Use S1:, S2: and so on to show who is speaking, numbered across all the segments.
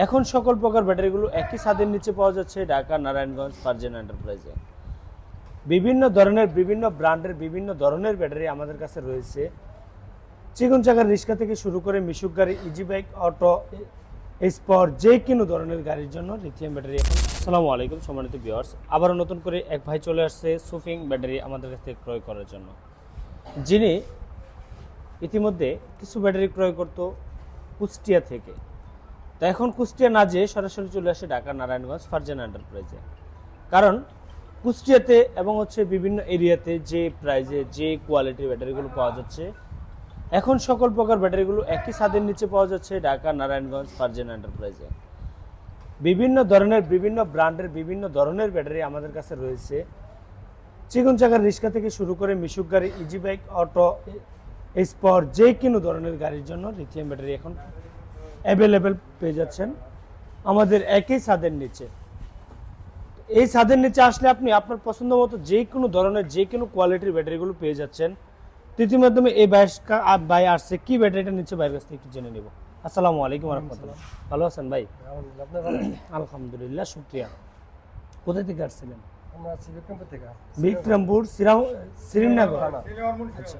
S1: এখন সকল প্রকার ব্যাটারিগুলো একই ছাদের নিচে পাওয়া যাচ্ছে ঢাকা নারায়ণগঞ্জ ফারজানা এন্টারপ্রাইজে। বিভিন্ন ধরনের বিভিন্ন ব্র্যান্ডের বিভিন্ন ধরনের ব্যাটারি আমাদের কাছে রয়েছে। চিকন চাকার রিক্সা থেকে শুরু করে মিশুক গাড়ি, ইজি বাইক, অটো, স্পোর্ট যে কোনো ধরনের গাড়ির জন্য লিথিয়াম ব্যাটারি এখন। আসসালামু আলাইকুম সম্মানিত ভিউয়ার্স, আবারও নতুন করে এক ভাই চলে আসছে সুফিং ব্যাটারি আমাদের কাছ থেকে ক্রয় করার জন্য, যিনি ইতিমধ্যে কিছু ব্যাটারি ক্রয় করত কুষ্টিয়া থেকে। তো এখন কুষ্টিয়া না যেয়ে সরাসরি চলে আসে ঢাকা নারায়ণগঞ্জ ফারজানা এন্টারপ্রাইজে। কারণ কুষ্টিয়াতে এবং বিভিন্ন এরিয়াতে যে প্রাইজে যে কোয়ালিটির ব্যাটারিগুলো পাওয়া যাচ্ছে, এখন সকল প্রকার ব্যাটারিগুলো একই ছাদের নিচে পাওয়া যাচ্ছে ঢাকা নারায়ণগঞ্জ ফারজানা এন্টারপ্রাইজে। বিভিন্ন ধরনের বিভিন্ন ব্র্যান্ডের বিভিন্ন ধরনের ব্যাটারি আমাদের কাছে রয়েছে। চিকন চাকার রিক্সা থেকে শুরু করে মিশুক গাড়ি, ইজি বাইক, অটো, স্পোর্ট যে কোনো ধরনের গাড়ির জন্য লিথিয়াম ব্যাটারি এখন অ্যাভেলেবেল পেয়ে যাচ্ছেন আমাদের একই ছাদের নিচে। এই ছাদের নিচে আসলে আপনি আপনার পছন্দ মতো যে কোনো ধরনের যে কোনো কোয়ালিটির ব্যাটারিগুলো পেয়ে যাচ্ছেন। তৃতীয় মাধ্যমে এই ভাই আসছে কি ব্যাটারিটা নিচ্ছে ভাইয়ের কাছ থেকে একটু জেনে নিব। আসসালামু আলাইকুম রাহমাতুল্লাহ। ভালো আছেন ভাই? আলহামদুলিল্লাহ, শুকরিয়া। কোথা থেকে আসছিলেন? বিক্রমপুর, শ্রীনগর। আচ্ছা,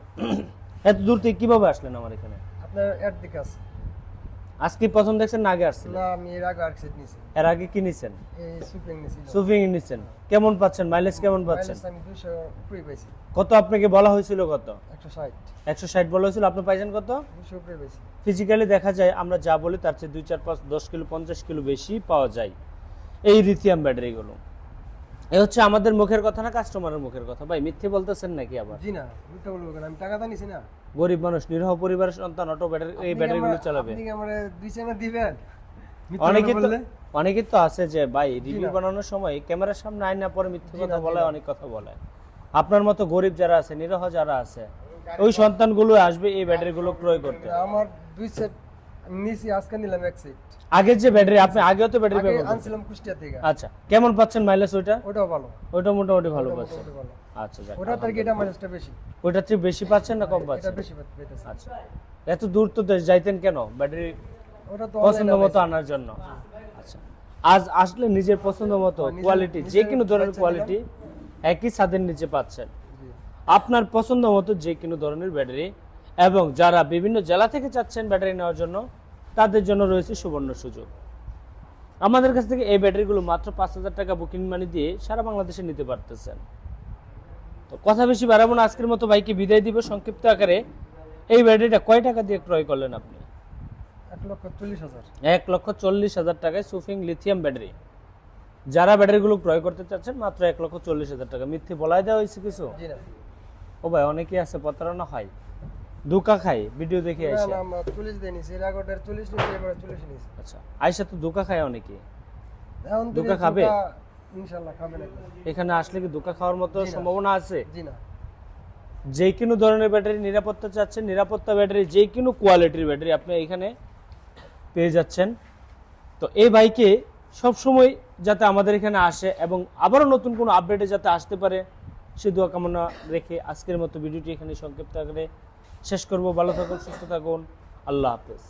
S1: এত দূর থেকে কিভাবে আসলেন আমার এখানে?
S2: আপনার এর দিকে আছে।
S1: আজকে প্রথম দেখছেন না আগে আসছিলেন?
S2: না, আমি এর আগে আরক্সেট নিছি।
S1: এর আগে কি নিছেন?
S2: এই সুপিং নিছি।
S1: সুফিং নিছেন। কেমন পাচ্ছেন? মাইলেজ কেমন পাচ্ছেন?
S2: মাইলেজ আমি 200 উপরে পাইছি।
S1: কত আপনাকে বলা হয়েছিল? কত?
S2: 160।
S1: 160 বলা হয়েছিল, আপনি পাইছেন কত?
S2: 200 উপরে পাইছি।
S1: ফিজিক্যালি দেখা যায় আমরা যা বলি তার চেয়ে 2, 4, 5, 10 কিলো 50 কিলো বেশি পাওয়া যায় এই লিথিয়াম ব্যাটারিগুলো। এ হচ্ছে আমাদের মুখের কথা না কাস্টমারের মুখের কথা? ভাই মিথ্যে বলতেছেন নাকি আবার?
S2: জি না, মিথ্যা বলবো কেন? আমি টাকা তো নিছি না।
S1: গরিব মানুষ, নিরহ পরিবারের সন্তান অটো ব্যাটারি এই ব্যাটারিগুলো চালাবে।
S2: আপনি কি আমারে 2 চেনা দিবেন?
S1: অনেকেই তো আছে যে ভাই রিভিউ বানানোর সময় ক্যামেরার সামনে আয় না পরে মিথ্যে কথা বলে, অনেক কথা বলে। আপনার মতো গরিব যারা আছে, নিরহ যারা আছে, ওই সন্তানগুলো আসবে এই ব্যাটারিগুলো ক্রয় করতে।
S2: আমার 2 সেট নিছি, আজকে নিলাম 1 সেট।
S1: আগের যে ব্যাটারি আপনি আগেও তো ব্যাটারি
S2: আগে
S1: ব্যবহার করতেন।
S2: আনছিলাম কুষ্টিয়া থেকে।
S1: আচ্ছা, কেমন পাচ্ছেন মাইলেজ?
S2: ওটাও ভালো।
S1: ওটা মোটামুটি ভালো পাচ্ছেন। আচ্ছা, যাক,
S2: ওটা তার কি এটা মাইলেজটা বেশি?
S1: ওইটার চেয়ে বেশি পাচ্ছেন না কম
S2: এটা
S1: পাচ্ছেন?
S2: বেশি পাইতেছে।
S1: আচ্ছা, এত দূর তো যাইতেন কেন ব্যাটারি
S2: ওটা তো
S1: পছন্দ মতো আনার জন্য? আচ্ছা, আজ আসলে নিজের পছন্দ মতো কোয়ালিটি যে কোনো ধরনের কোয়ালিটি একই ছাদের নিচে পাচ্ছেন। আপনার পছন্দ মতো যে কোনো ধরনের ব্যাটারি, এবং যারা বিভিন্ন জেলা থেকে চাচ্ছেন ব্যাটারি নেওয়ার জন্য, তাদের জন্য রয়েছে সুবর্ণ সুযোগ। আমাদের কাছ থেকে এই ব্যাটারিগুলো মাত্র 5,000 টাকা বুকিং মানি দিয়ে সারা বাংলাদেশে নিতে পারতেছেন। তো কথা বেশি বাড়াবো না, আজকের মতো ভাইকে বিদায় দিব সংক্ষিপ্ত আকারে। এই ব্যাটারিটা কয় টাকা দিয়ে ক্রয় করলেন আপনি?
S2: 1,40,000।
S1: 1,40,000 টাকায় সুফিং লিথিয়াম ব্যাটারি। যারা ব্যাটারিগুলো ক্রয় করতে চাচ্ছেন মাত্র 1,40,000 টাকা। মিথ্যে বলাই দেওয়া হয়েছে কিছু?
S2: জি না।
S1: ও ভাই, অনেকেই আছে প্রতারণা হয়, ধোঁকা খায় ভিডিও দেখে
S2: না
S1: আইসা।
S2: না, আমরা 40 দেই নিছি, এর আগের 40 নিছি, এবারে 40 নিছি।
S1: আচ্ছা, আইসা তো ধোঁকা খায় অনেকে।
S2: এখন
S1: ধোঁকা খাবে?
S2: ইনশাআল্লাহ খাবে না।
S1: এখানে আসলে কি ধোঁকা খাওয়ার মতো সম্ভাবনা আছে?
S2: জি না।
S1: যে কোনো ধরনের ব্যাটারি নিরাপত্তা চাচ্ছেন, নিরাপত্তা ব্যাটারি যে কোনো কোয়ালিটির ব্যাটারি আপনি এখানে পেয়ে যাচ্ছেন। তো এই বাইকে সবসময় যাতে আমাদের এখানে আসে এবং আবারও নতুন কোনো আপডেটে যাতে আসতে পারে, সে দোয়া কামনা রেখে আজকের মতো ভিডিওটি এখানে সংক্ষিপ্ত আকারে শেষ করব। ভালো থাকুন, সুস্থ থাকুন, আল্লাহ হাফেজ।